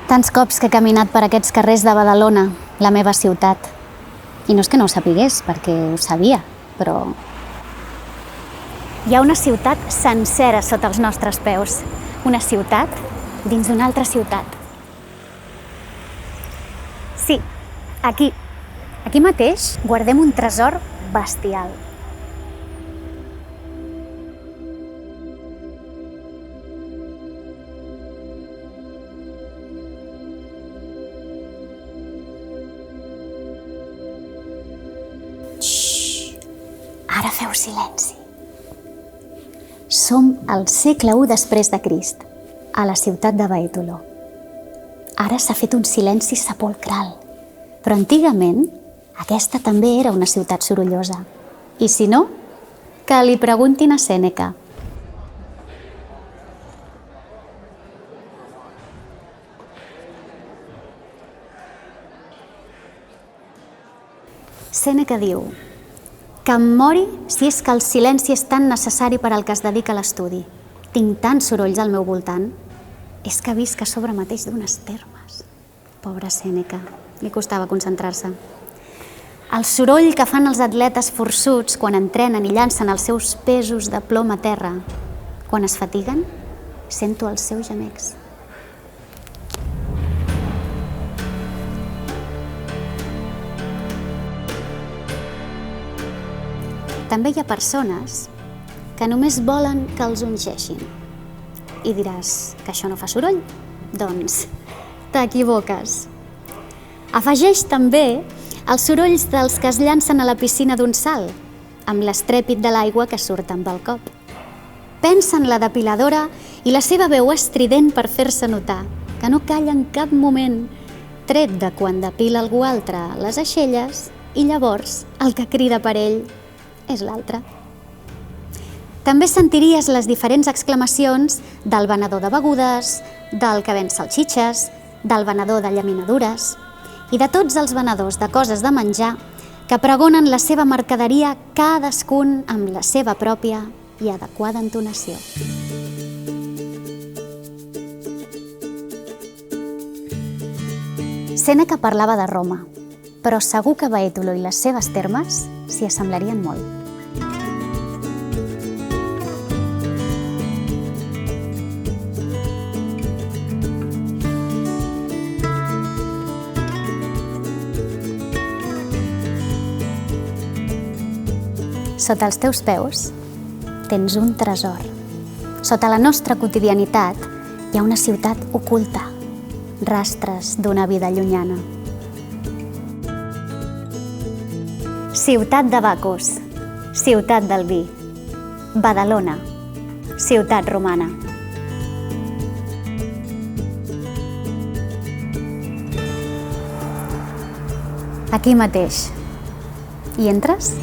Tants cops que he caminat per aquests carrers de Badalona, la meva ciutat. I no és que no ho sapigués, perquè ho sabia, però... Hi ha una ciutat sencera sota els nostres peus. Una ciutat dins d'una altra ciutat. Sí, aquí mateix guardem un tresor bestial. Ara feu silenci. Som al segle I després de Crist, a la ciutat de Bètolo. Ara s'ha fet un silenci sepulcral, però antigament aquesta també era una ciutat sorollosa. I si no, que li preguntin a Sèneca. Sèneca diu que em mori si és que el silenci és tan necessari per al que es dedica a l'estudi. Tinc tants sorolls al meu voltant. És que visc a sobre mateix d'unes termes. Pobre Sèneca, li costava concentrar-se. El soroll que fan els atletes forçuts quan entrenen i llancen els seus pesos de plom a terra. Quan es fatiguen, sento els seus gemecs. També hi ha persones que només volen que els ungeixin. I diràs que això no fa soroll? Doncs t'equivoques. Afegeix també els sorolls dels que es llancen a la piscina d'un salt, amb l'estrèpit de l'aigua que surt amb el cop. Pensa en la depiladora i la seva veu estrident per fer-se notar, que no calla en cap moment, tret de quan depila algú altre les aixelles i llavors el que crida per ell és l'altre. També sentiries les diferents exclamacions del venedor de begudes, del que ven salxitxes, del venedor de llaminadures i de tots els venedors de coses de menjar que pregonen la seva mercaderia cadascun amb la seva pròpia i adequada entonació. Sèneca parlava de Roma, però segur que Bètolo i les seves termes s'hi assemblarien molt. Sota els teus peus tens un tresor. Sota la nostra quotidianitat hi ha una ciutat oculta, rastres d'una vida llunyana. Ciutat de Bacus, ciutat del vi. Badalona, ciutat romana. Aquí mateix. Hi entres?